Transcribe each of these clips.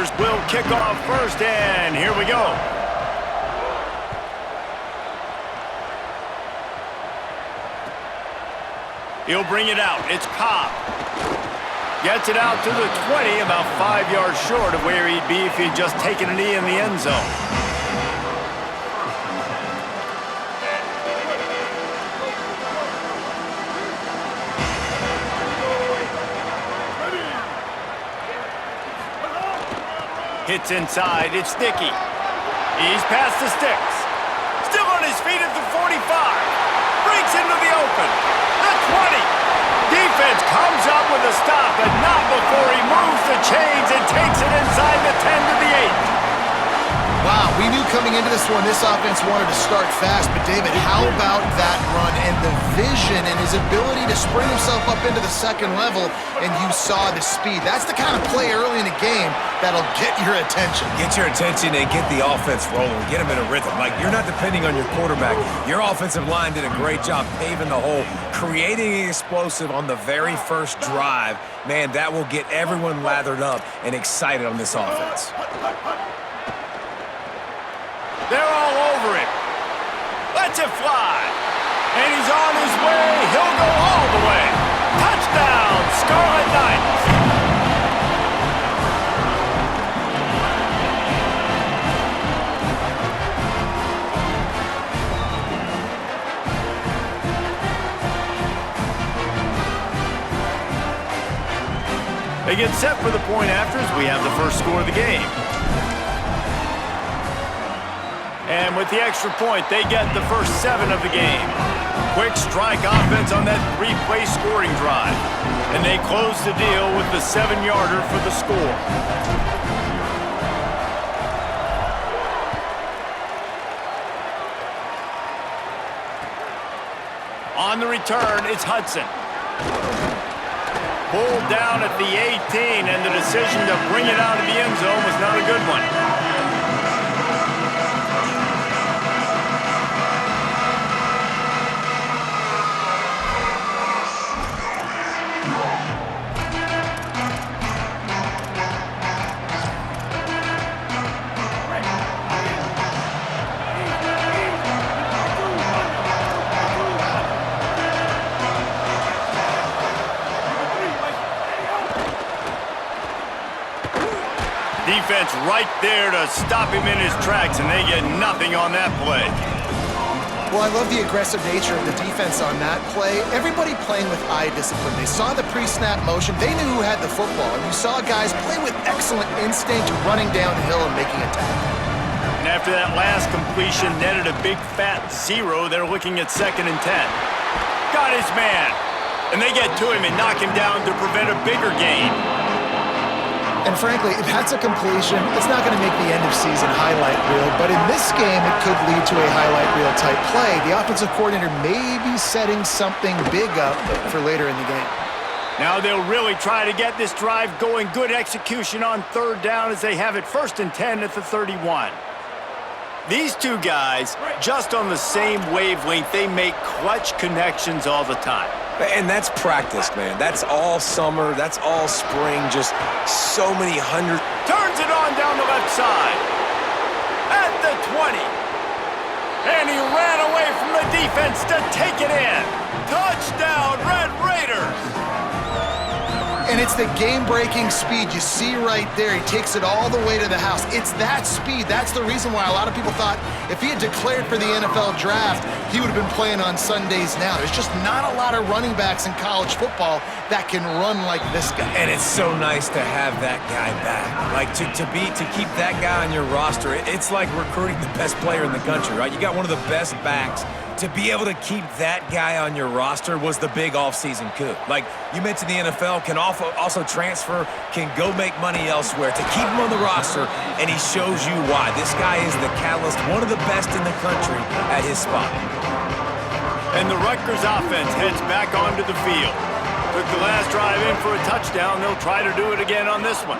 Raiders will kick off first, and here we go. He'll bring it out. It's Cobb. Gets it out to the 20, about 5 yards short of where he'd be if he'd just taken a knee in the end zone. Hits inside. It's Dickey. He's past the sticks. Still on his feet at the 45. Breaks into the open. The 20. Defense comes up with a stop, but not before he moves the chains and takes it inside the 10 to the 8. Wow, we knew coming into this one, this offense wanted to start fast, but David, how about that run and the vision and his ability to spring himself up into the second level, and you saw the speed. That's the kind of play early in the game that'll get your attention. Get your attention and get the offense rolling. Get them in a rhythm. Like, you're not depending on your quarterback. Your offensive line did a great job paving the hole, creating an explosive on the very first drive. Man, that will get everyone lathered up and excited on this offense. They're all over it. Lets it fly. And he's on his way. He'll go all the way. Touchdown, Scarlet Knights. They get set for the point after as we have the first score of the game. And with the extra point, they get the first 7 of the game. Quick strike offense on that 3-play scoring drive. And they close the deal with the 7-yarder for the score. On the return, it's Hudson. Pulled down at the 18, and the decision to bring it out of the end zone was not a good one. Defense right there to stop him in his tracks, and they get nothing on that play. Well, I love the aggressive nature of the defense on that play. Everybody playing with eye discipline. They saw the pre-snap motion. They knew who had the football, and you saw guys play with excellent instinct, running downhill and making a tackle. And after that last completion netted a big fat 0, they're looking at 2nd and 10. Got his man, and they get to him and knock him down to prevent a bigger gain. And frankly, if that's a completion, it's not going to make the end-of-season highlight reel, but in this game, it could lead to a highlight reel type play. The offensive coordinator may be setting something big up for later in the game. Now they'll really try to get this drive going. Good execution on 3rd down as they have it 1st and 10 at the 31. These two guys, just on the same wavelength, they make clutch connections all the time. And that's practice, man. That's all summer. That's all spring. Just so many hundred. Turns it on down the left side. At the 20. And he ran away from the defense to take it in. Touchdown, Red Raiders. And it's the game-breaking speed you see right there. He takes it all the way to the house. It's that speed. That's the reason why a lot of people thought if he had declared for the NFL draft, he would have been playing on Sundays now. There's just not a lot of running backs in college football that can run like this guy. And it's so nice to have that guy back. Like, to keep that guy on your roster, it's like recruiting the best player in the country, right? You got one of the best backs. To be able to keep that guy on your roster was the big offseason coup. Like you mentioned, the NFL can also transfer, can go make money elsewhere. To keep him on the roster, and he shows you why. This guy is the catalyst, one of the best in the country at his spot. And the Rutgers offense heads back onto the field. Took the last drive in for a touchdown. They'll try to do it again on this one.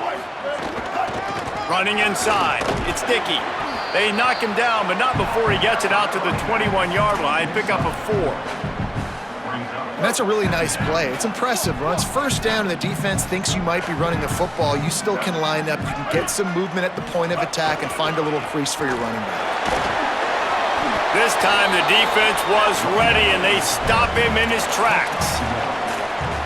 Running inside, it's Dickey. They knock him down, but not before he gets it out to the 21-yard line. Pick up a 4. And that's a really nice play. It's impressive. When it's first down and the defense thinks you might be running the football, you still can line up. You can get some movement at the point of attack and find a little crease for your running back. This time the defense was ready, and they stop him in his tracks.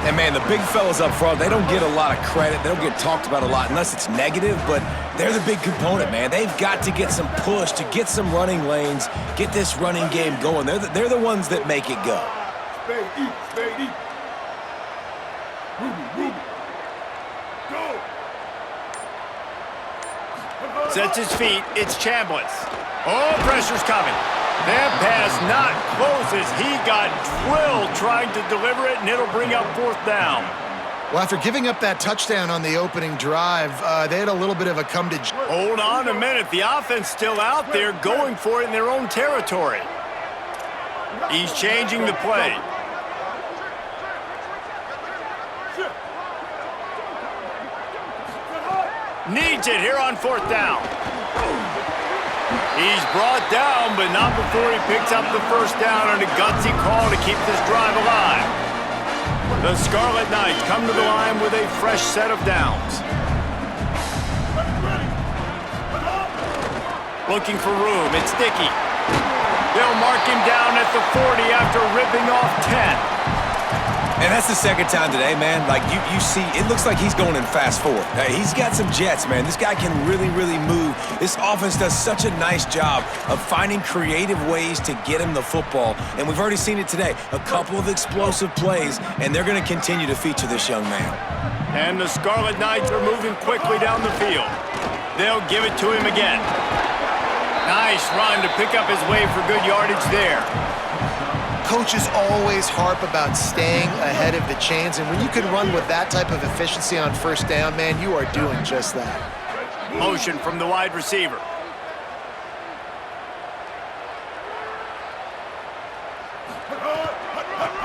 And, man, the big fellas up front, they don't get a lot of credit. They don't get talked about a lot unless it's negative, but they're the big component, man. They've got to get some push to get some running lanes, get this running game going. They're the ones that make it go. Spade. Ruby. Go. Sets his feet. It's Chambliss. Oh, pressure's coming. That pass not closes. He got drilled trying to deliver it, and it'll bring up fourth down. Well, after giving up that touchdown on the opening drive, they had a little bit of a come to... Hold on a minute. The offense still out there going for it in their own territory. He's changing the play. Needs it here on fourth down. He's brought down, but not before he picks up the first down on a gutsy call to keep this drive alive. The Scarlet Knights come to the line with a fresh set of downs. Looking for room. It's Dickey. They'll mark him down at the 40 after ripping off 10. And that's the second time today, man. Like, you see, it looks like he's going in fast forward. He's got some jets, man. This guy can really, really move. This offense does such a nice job of finding creative ways to get him the football. And we've already seen it today. A couple of explosive plays, and they're going to continue to feature this young man. And the Scarlet Knights are moving quickly down the field. They'll give it to him again. Nice run to pick up his way for good yardage there. Coaches always harp about staying ahead of the chains, and when you can run with that type of efficiency on first down, man, you are doing just that. Motion from the wide receiver.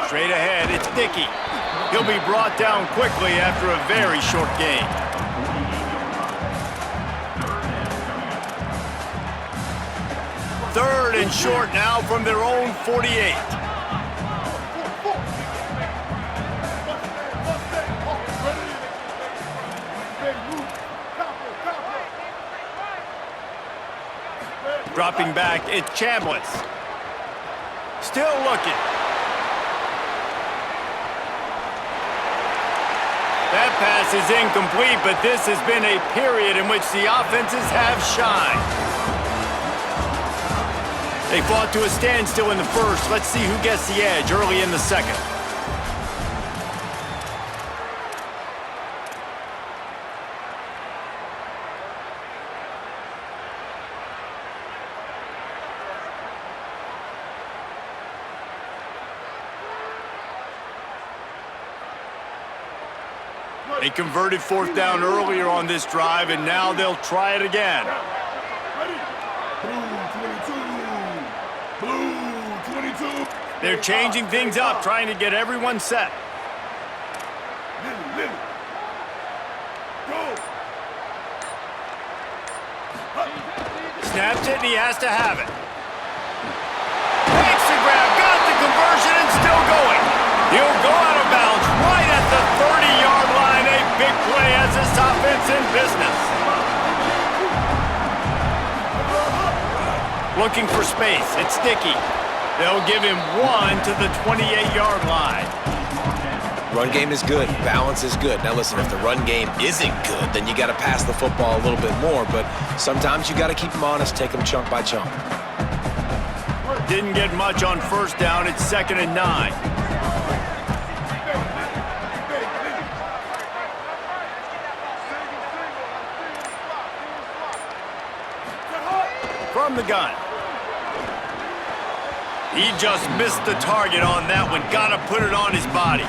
Straight ahead, it's Dickey. He'll be brought down quickly after a very short game. Third and short now from their own 48. Dropping back, it's Chambliss. Still looking. That pass is incomplete, but this has been a period in which the offenses have shined. They fought to a standstill in the first. Let's see who gets the edge early in the second. They converted fourth down earlier on this drive, and now they'll try it again. Blue 22. They're changing things up, trying to get everyone set. Lily. Go. Snaps it, and he has to have it. Makes the grab, got the conversion, and still going. He'll go out of bounds right at the 30-yard line. A big play as this offense in business. Looking for space. It's Dickey. They'll give him one to the 28-yard line. Run game is good. Balance is good. Now, listen, if the run game isn't good, then you got to pass the football a little bit more. But sometimes you got to keep them honest, take them chunk by chunk. Didn't get much on first down. It's 2nd and 9. From the gun. He just missed the target on that one. Got to put it on his body.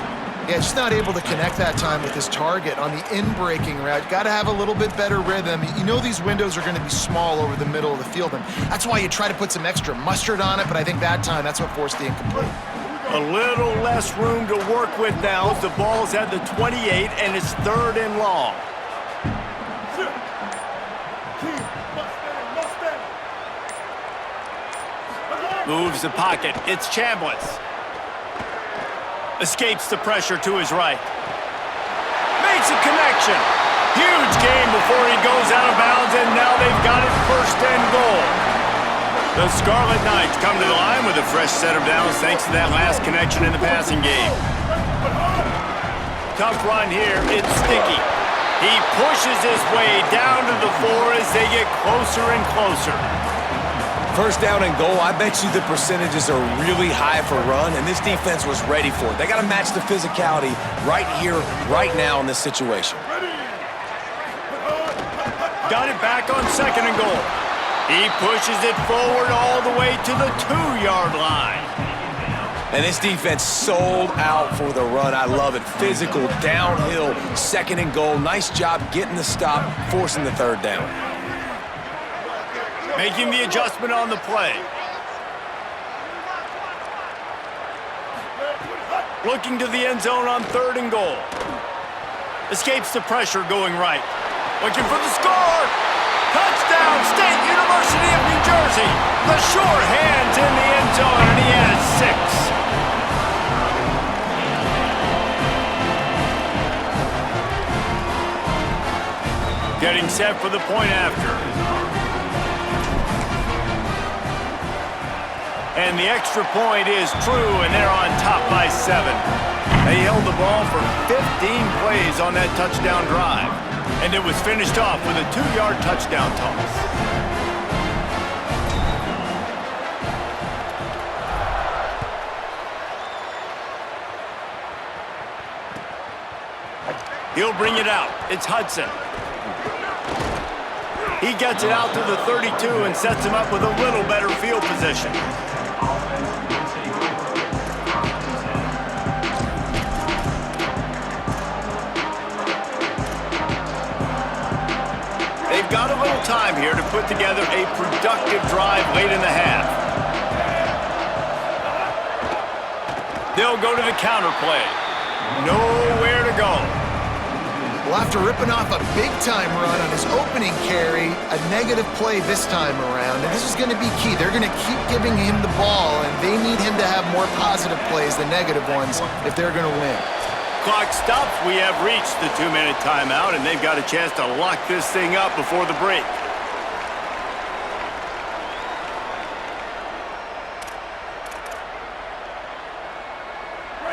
Yeah, just not able to connect that time with his target on the in-breaking route. Got to have a little bit better rhythm. You know these windows are going to be small over the middle of the field, and that's why you try to put some extra mustard on it, but I think that time, that's what forced the incomplete. A little less room to work with now. The ball's at the 28, and it's 3rd and long. Moves the pocket. It's Chambliss. Escapes the pressure to his right. Makes a connection. Huge game before he goes out of bounds, and now they've got it first and goal. The Scarlet Knights come to the line with a fresh set of downs thanks to that last connection in the passing game. Tough run here. It's Sticky. He pushes his way down to the 4 as they get closer and closer. First down and goal, I bet you the percentages are really high for run, and this defense was ready for it. They got to match the physicality right here, right now in this situation. Got it back on second and goal. He pushes it forward all the way to the 2-yard line. And this defense sold out for the run. I love it. Physical, downhill, second and goal. Nice job getting the stop, forcing the third down. Making the adjustment on the play. Looking to the end zone on third and goal. Escapes the pressure going right. Looking for the score. Touchdown, State University of New Jersey. The short hands in the end zone, and he has 6. Getting set for the point after. And the extra point is true, and they're on top by 7. They held the ball for 15 plays on that touchdown drive, and it was finished off with a 2-yard touchdown toss. He'll bring it out. It's Hudson. He gets it out to the 32 and sets him up with a little better field position. They've got a little time here to put together a productive drive late in the half. They'll go to the counter play. Nowhere to go. Well, after ripping off a big-time run on his opening carry, a negative play this time around, and this is going to be key. They're going to keep giving him the ball, and they need him to have more positive plays than negative ones if they're going to win. Clock stops. We have reached the 2-minute timeout, and they've got a chance to lock this thing up before the break.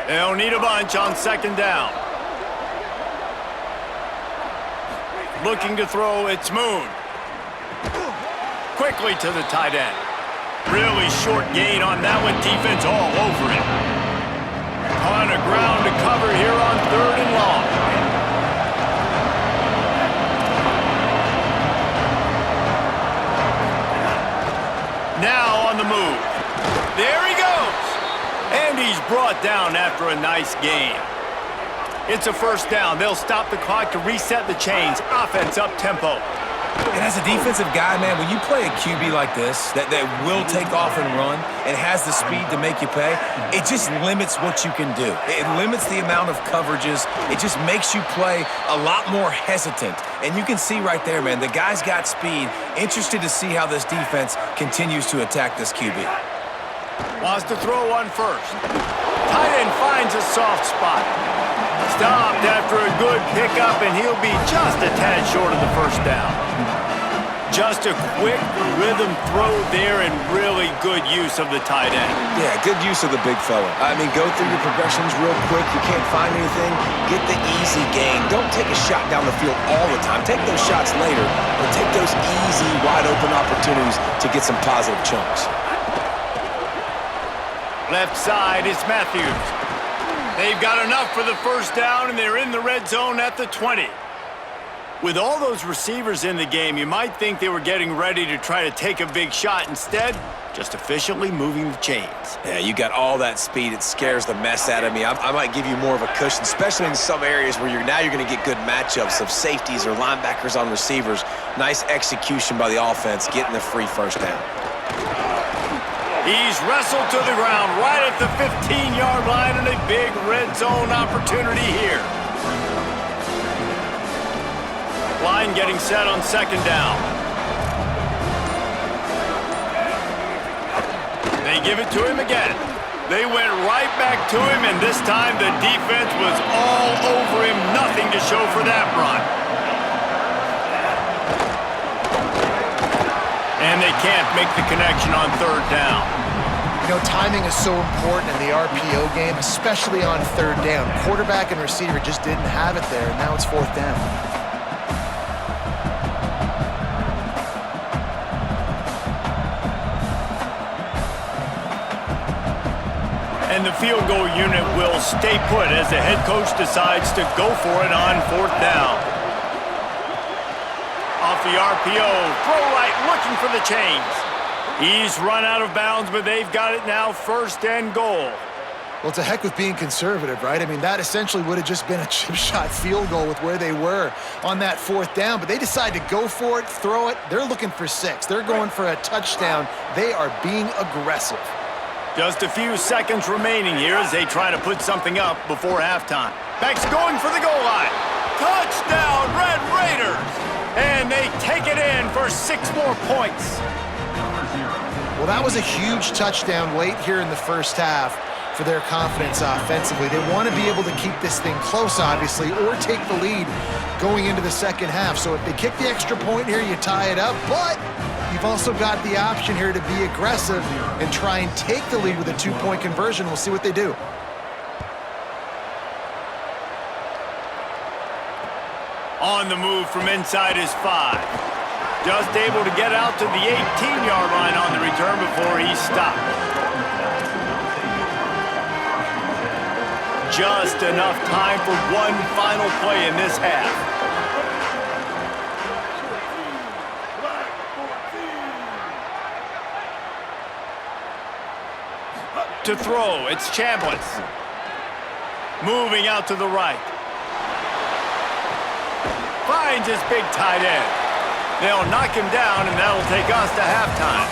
They'll need a bunch on second down. Looking to throw, it's Moon. Quickly to the tight end. Really short gain on that one. Defense all over it. On the ground to cover here on third and long. Now on the move. There he goes. And he's brought down after a nice gain. It's a first down. They'll stop the clock to reset the chains. Offense up tempo. And as a defensive guy, man, when you play a QB like this that will take off and run and has the speed to make you pay, it just limits what you can do. It limits the amount of coverages. It just makes you play a lot more hesitant. And you can see right there, man, the guy's got speed. Interested to see how this defense continues to attack this QB. Wants to throw one first. Tight end finds a soft spot. Stopped after a good pickup, and he'll be just a tad short of the first down. Just a quick rhythm throw there and really good use of the tight end. Yeah, good use of the big fella. I mean, go through your progressions real quick. You can't find anything, get the easy gain. Don't take a shot down the field all the time. Take those shots later, but take those easy, wide-open opportunities to get some positive chunks. Left side is Matthews. They've got enough for the first down, and they're in the red zone at the 20. With all those receivers in the game, you might think they were getting ready to try to take a big shot. Instead, just efficiently moving the chains. Yeah, you got all that speed. It scares the mess out of me. I might give you more of a cushion, especially in some areas where you're going to get good matchups of safeties or linebackers on receivers. Nice execution by the offense, getting the free first down. He's wrestled to the ground right at the 15-yard line, and a big red zone opportunity here. Line getting set on second down. They give it to him again. They went right back to him, and this time the defense was all over him. Nothing to show for that run. And they can't make the connection on third down. You know, timing is so important in the RPO game, especially on third down. Quarterback and receiver just didn't have it there, and now it's fourth down. And the field goal unit will stay put as the head coach decides to go for it on fourth down. Off the RPO, throw right, looking for the chains. He's run out of bounds, but they've got it now, first and goal. Well, to heck with being conservative, right? I mean, that essentially would have just been a chip shot field goal with where they were on that fourth down, but they decide to go for it, throw it. They're looking for 6. They're going for a touchdown. They are being aggressive. Just a few seconds remaining here as they try to put something up before halftime. Beck's going for the goal line. Touchdown, Red Raiders! And they take it in for 6 more points. Well, that was a huge touchdown late here in the first half for their confidence offensively. They want to be able to keep this thing close, obviously, or take the lead going into the second half. So if they kick the extra point here, you tie it up, but you've also got the option here to be aggressive and try and take the lead with a 2-point conversion. We'll see what they do. On the move from inside his 5. Just able to get out to the 18-yard line on the return before he stopped. Just enough time for one final play in this half. To throw, it's Chambliss. Moving out to the right. Finds his big tight end. They'll knock him down, and that'll take us to halftime.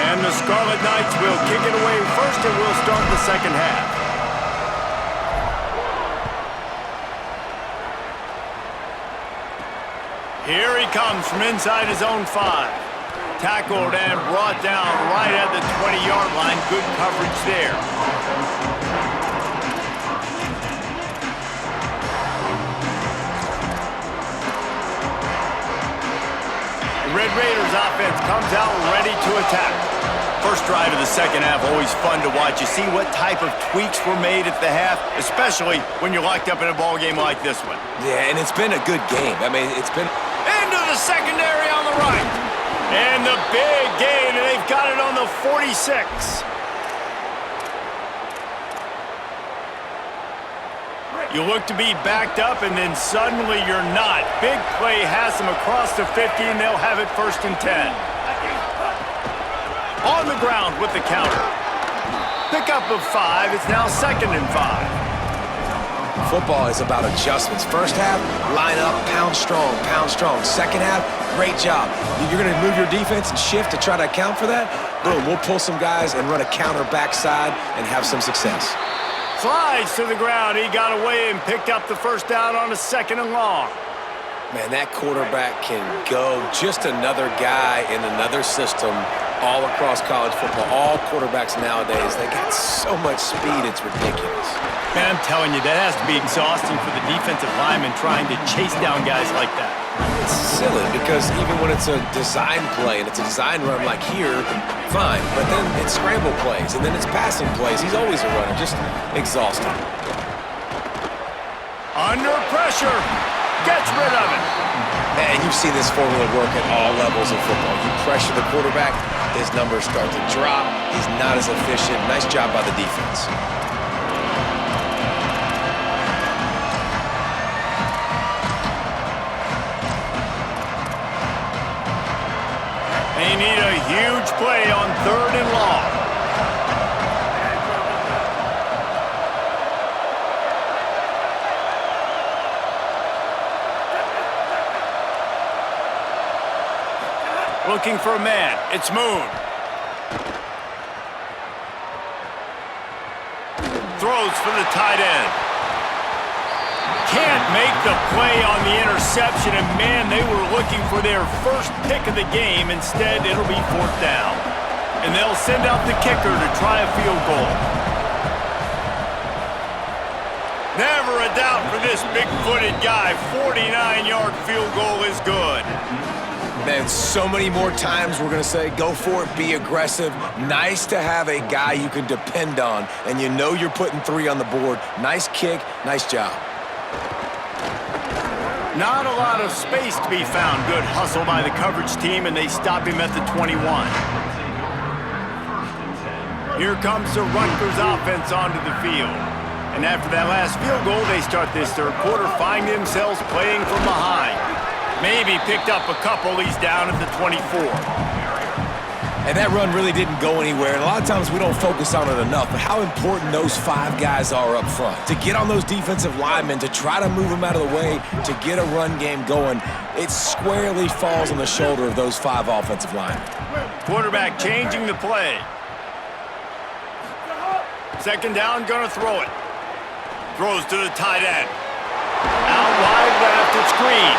And the Scarlet Knights will kick it away first, and we'll start the second half. Here he comes from inside his own 5. Tackled and brought down right at the 20-yard line. Good coverage there. The Red Raiders offense comes out ready to attack. First drive of the second half, always fun to watch. You see what type of tweaks were made at the half, especially when you're locked up in a ball game like this one. Yeah, and it's been a good game. I mean, it's been... Into the secondary on the right. And the big gain, and they've got it on the 46. You look to be backed up, and then suddenly you're not. Big play has them across the 50, and they'll have it first and 10. On the ground with the counter. Pickup of 5. It's now second and 5. Football is about adjustments. First half, line up, pound strong, pound strong. Second half, great job. You're going to move your defense and shift to try to account for that? Boom, we'll pull some guys and run a counter backside and have some success. Slides to the ground. He got away and picked up the first down on a second and long. Man, that quarterback can go. Just another guy in another system all across college football. All quarterbacks nowadays, they got so much speed, it's ridiculous. Man, I'm telling you, that has to be exhausting for the defensive lineman trying to chase down guys like that. It's silly because even when it's a design play and it's a design run like here, fine. But then it's scramble plays and then it's passing plays. He's always a runner, just exhausting. Under pressure, gets rid of it. And you've seen this formula work at all levels of football. You pressure the quarterback, his numbers start to drop. He's not as efficient. Nice job by the defense. They need a huge play on third and long. Looking for a man. It's Moon. Throws for the tight end. Can't make the play on the interception, and man, they were looking for their first pick of the game. Instead, it'll be 4th down. And they'll send out the kicker to try a field goal. Never a doubt for this big-footed guy. 49-yard field goal is good. Man, so many more times we're going to say, go for it, be aggressive. Nice to have a guy you can depend on, and you know you're putting 3 on the board. Nice kick, nice job. Not a lot of space to be found. Good hustle by the coverage team, and they stop him at the 21. Here comes the Rutgers offense onto the field. And after that last field goal, they start this 3rd quarter, find themselves playing from behind. Maybe picked up a couple. He's down at the 24. And that run really didn't go anywhere. And a lot of times we don't focus on it enough, but how important those 5 guys are up front. To get on those defensive linemen, to try to move them out of the way, to get a run game going, it squarely falls on the shoulder of those 5 offensive linemen. Quarterback changing the play. 2nd down, gonna throw it. Throws to the tight end. Out wide left, it's Green.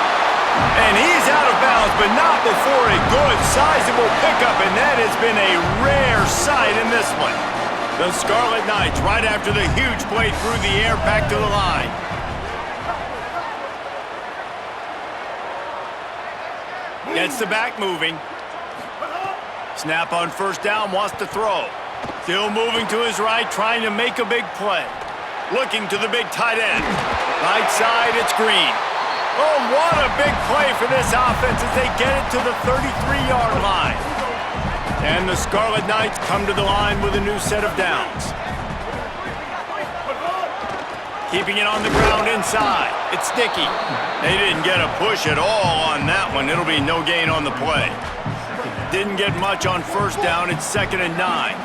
And he's out of bounds, but not before a good, sizable pickup, and that has been a rare sight in this one. The Scarlet Knights, right after the huge play through the air, back to the line. Gets the back moving. Snap on 1st down, wants to throw. Still moving to his right, trying to make a big play. Looking to the big tight end. Right side, it's Green. Oh, what a big play for this offense as they get it to the 33-yard line. And the Scarlet Knights come to the line with a new set of downs. Keeping it on the ground inside. It's Dickey. They didn't get a push at all on that one. It'll be no gain on the play. Didn't get much on 1st down. It's 2nd and 9.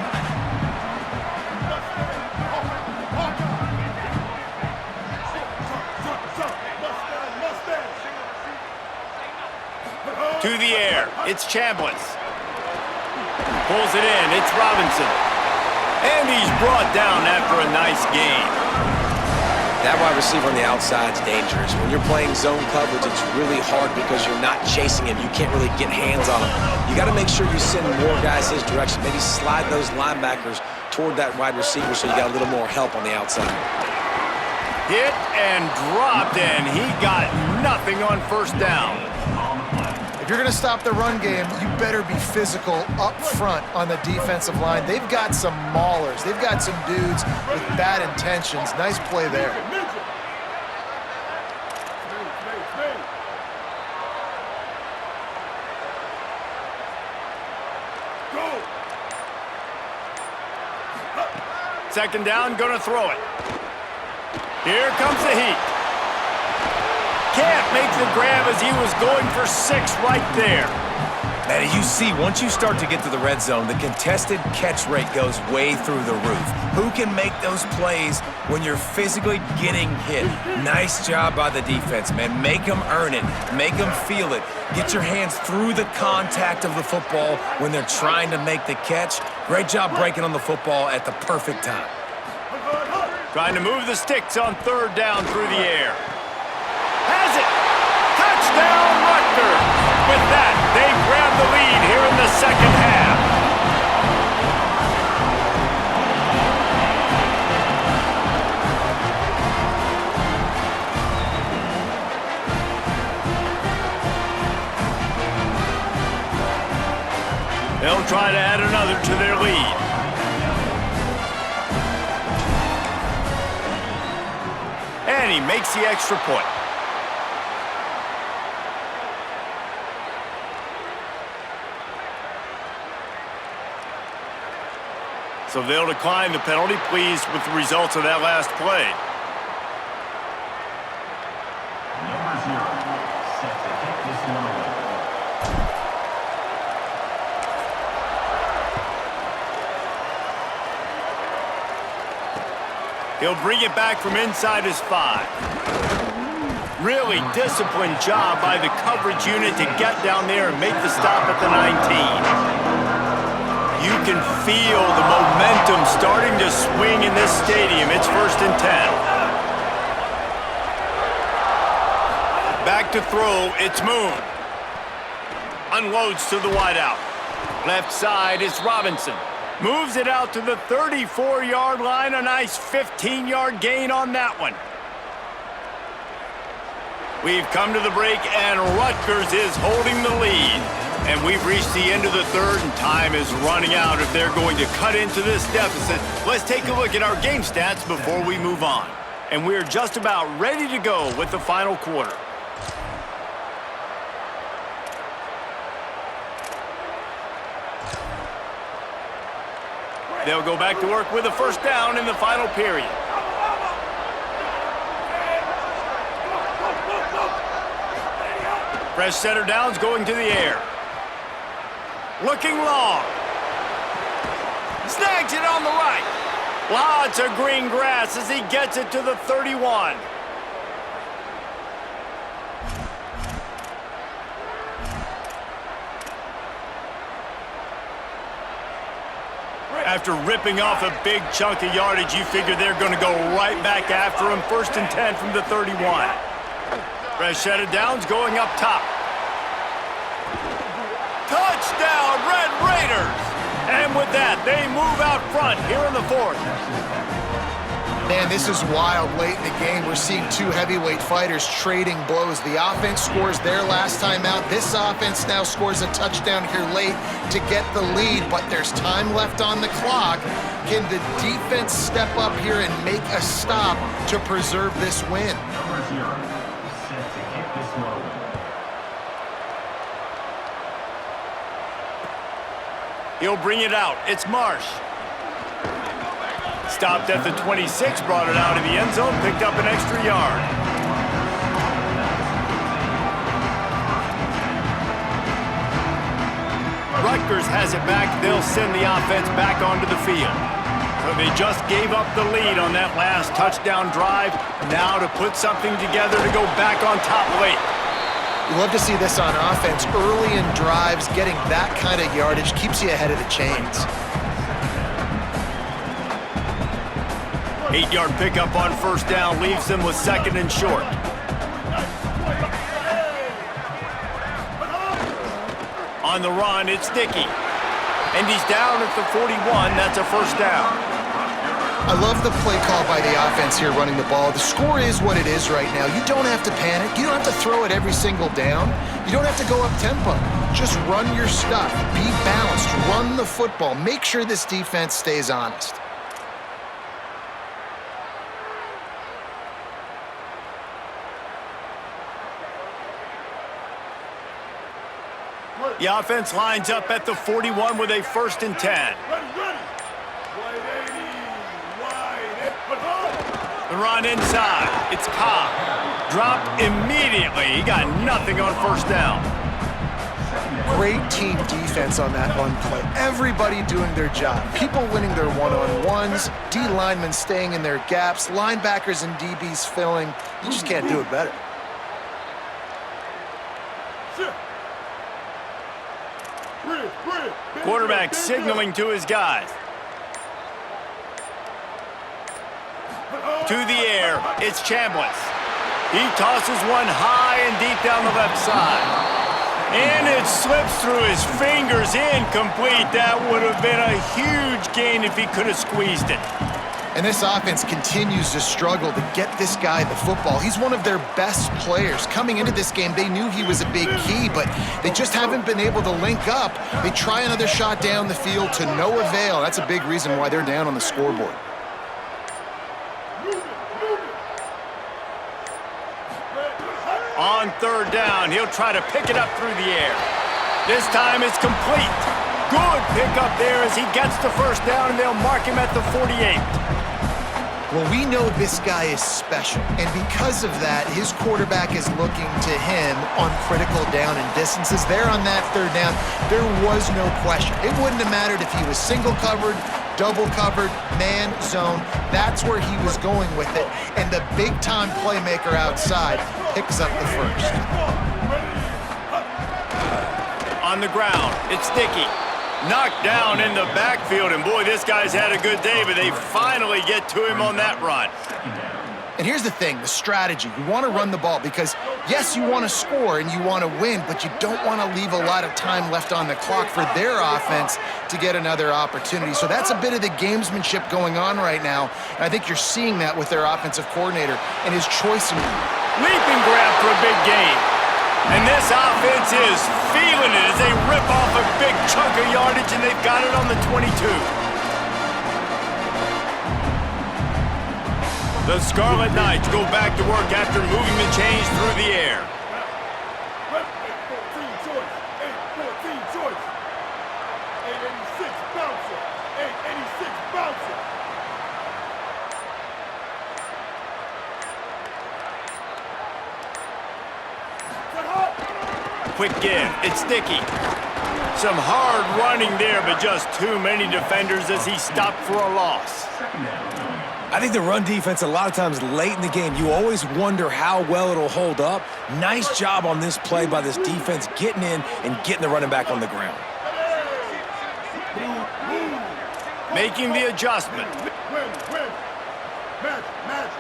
To the air, it's Chambliss. Pulls it in, it's Robinson. And he's brought down after a nice gain. That wide receiver on the outside is dangerous. When you're playing zone coverage, it's really hard because you're not chasing him. You can't really get hands on him. You got to make sure you send more guys his direction. Maybe slide those linebackers toward that wide receiver so you got a little more help on the outside. Hit and dropped, and he got nothing on 1st down. If you're going to stop the run game, you better be physical up front on the defensive line. They've got some maulers. They've got some dudes with bad intentions. Nice play there. Go. 2nd down, gonna throw it. Here comes the heat. Can't make the grab as he was going for 6 right there. Man, you see, once you start to get to the red zone, the contested catch rate goes way through the roof. Who can make those plays when you're physically getting hit? Nice job by the defense, man. Make them earn it. Make them feel it. Get your hands through the contact of the football when they're trying to make the catch. Great job breaking on the football at the perfect time. Trying to move the sticks on 3rd down through the air. Has it! Touchdown, Rutgers! With that, they grab the lead here in the 2nd half. They'll try to add another to their lead. And he makes the extra point. So they'll decline the penalty, pleased with the results of that last play. Number 0, set to kick this one away. He'll bring it back from inside his 5. Really disciplined job by the coverage unit to get down there and make the stop at the 19. You can feel the momentum starting to swing in this stadium. It's 1st and 10. Back to throw, it's Moon. Unloads to the wideout. Left side is Robinson. Moves it out to the 34-yard line. A nice 15-yard gain on that one. We've come to the break, and Rutgers is holding the lead. And we've reached the end of the third, and time is running out if they're going to cut into this deficit. Let's take a look at our game stats before we move on. And we're just about ready to go with the final quarter. They'll go back to work with a first down in the final period. Fresh center downs going to the air. Looking long. Snags it on the right. Lots of green grass as he gets it to the 31. After ripping off a big chunk of yardage, you figure they're going to go right back after him. 1st and 10 from the 31. Fresh set of downs going up top. Touchdown, Red Raiders! And with that, they move out front here in the 4th. Man, this is wild late in the game. We're seeing two heavyweight fighters trading blows. The offense scores their last time out. This offense now scores a touchdown here late to get the lead, but there's time left on the clock. Can the defense step up here and make a stop to preserve this win? Number 0, set to kick this one. He'll bring it out. It's Marsh. Stopped at the 26, brought it out of the end zone, picked up an extra yard. Rutgers has it back. They'll send the offense back onto the field. So they just gave up the lead on that last touchdown drive. Now to put something together to go back on top late. You love to see this on offense. Early in drives, getting that kind of yardage keeps you ahead of the chains. 8-yard pickup on first down leaves them with 2nd and short. On the run, it's Dickey. And he's down at the 41. That's a first down. I love the play call by the offense here running the ball. The score is what it is right now. You don't have to panic. You don't have to throw it every single down. You don't have to go up tempo. Just run your stuff. Be balanced. Run the football. Make sure this defense stays honest. The offense lines up at the 41 with a 1st and 10. Ready, ready. 180, wide. The run inside. It's Cobb. Dropped immediately. He got nothing on first down. Great team defense on that run play. Everybody doing their job. People winning their one-on-ones, D linemen staying in their gaps, linebackers and DBs filling. You just can't do it better. Quarterback signaling to his guys. To the air, it's Chambliss. He tosses one high and deep down the left side. And it slips through his fingers, incomplete. That would have been a huge gain if he could have squeezed it. And this offense continues to struggle to get this guy the football. He's one of their best players. Coming into this game, they knew he was a big key, but they just haven't been able to link up. They try another shot down the field to no avail. That's a big reason why they're down on the scoreboard. On 3rd down, he'll try to pick it up through the air. This time it's complete. Good pickup there as he gets the first down, and they'll mark him at the 48. Well, we know this guy is special, and because of that, his quarterback is looking to him on critical down and distances. There on that 3rd down, there was no question. It wouldn't have mattered if he was single covered, double covered, man, zone. That's where he was going with it, and the big-time playmaker outside picks up the first. On the ground, it's Dickey. Knocked down in the backfield, and boy, this guy's had a good day, but they finally get to him on that run. And here's the thing, the strategy. You want to run the ball because, yes, you want to score and you want to win, but you don't want to leave a lot of time left on the clock for their offense to get another opportunity. So that's a bit of the gamesmanship going on right now. And I think you're seeing that with their offensive coordinator and his choice in Leaping grab for a big gain. And this offense is feeling it as they rip off a big chunk of yardage, and they've got it on the 22. The Scarlet Knights go back to work after moving the chains through the air. 8-14 choice. 8-14 choice. 886 bouncer. 886 bouncer. Quick give. It's Dickey. Some hard running there, but just too many defenders as he stopped for a loss. I think the run defense, a lot of times late in the game, you always wonder how well it'll hold up. Nice job on this play by this defense, getting in and getting the running back on the ground. Making the adjustment. Win. Match.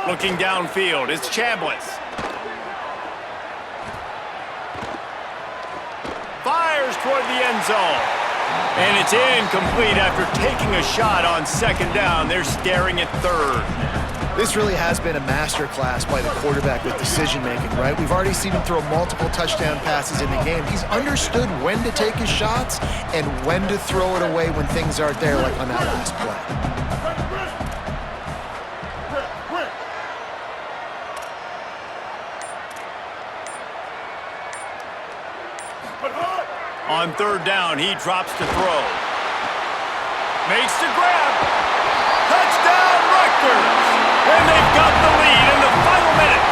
Looking downfield, it's Chambliss. Fires toward the end zone. And it's incomplete after taking a shot on second down. They're staring at third. This really has been a masterclass by the quarterback with decision-making, right? We've already seen him throw multiple touchdown passes in the game. He's understood when to take his shots and when to throw it away when things aren't there, like on that last play. On third down, he drops to throw. Makes the grab. Touchdown, Rutgers! And they've got the lead in the final minute.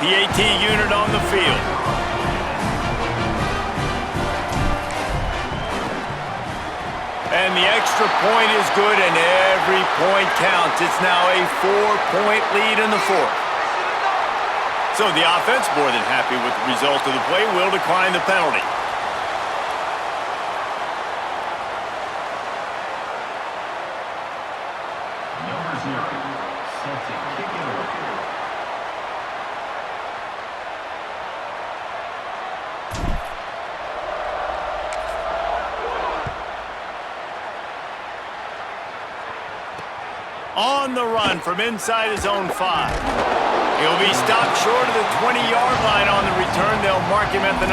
PAT unit on the field. And the extra point is good, and every point counts. It's now a 4-point lead in the fourth. So the offense, more than happy with the result of the play, will decline the penalty. Number 0, set to kick it away. On the run from inside his own 5. He'll be stopped short of the 20-yard line on the return. They'll mark him at the 19.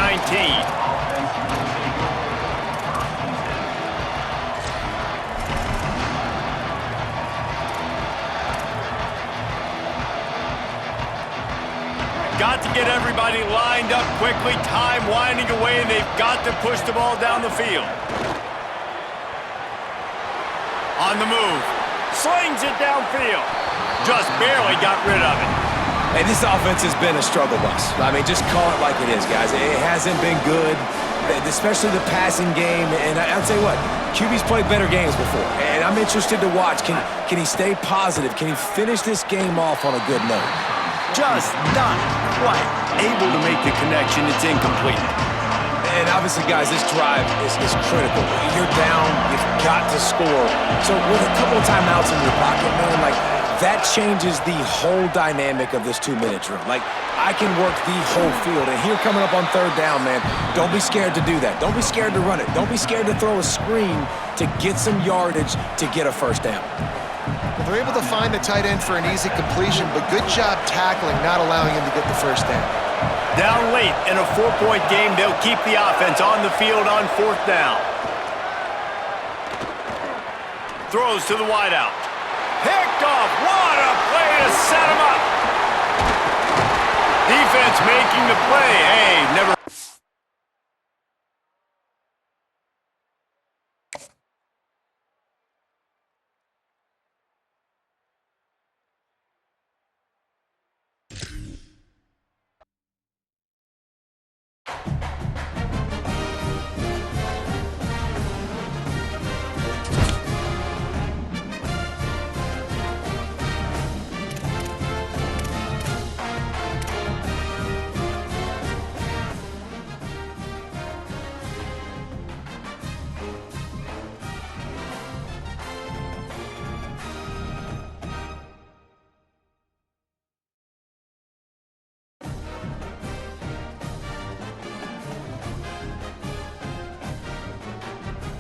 Got to get everybody lined up quickly. Time winding away, and they've got to push the ball down the field. On the move. Slings it downfield. Just barely got rid of it. Hey, this offense has been a struggle bus. I mean, just call it like it is, guys. It hasn't been good, especially the passing game. And I'll tell you what, QB's played better games before. And I'm interested to watch. Can he stay positive? Can he finish this game off on a good note? Just not quite able to make the connection. It's incomplete. And obviously, guys, this drive is critical. You're down, you've got to score. So with a couple of timeouts in your pocket, man, like, that changes the whole dynamic of this 2-minute drill. Like, I can work the whole field. And here coming up on third down, man, don't be scared to do that. Don't be scared to run it. Don't be scared to throw a screen to get some yardage to get a first down. Well, they're able to find the tight end for an easy completion, but good job tackling, not allowing him to get the first down. Down late in a 4-point game, they'll keep the offense on the field on fourth down. Throws to the wideout. Picked off. What a play to set him up. Defense making the play. Hey, never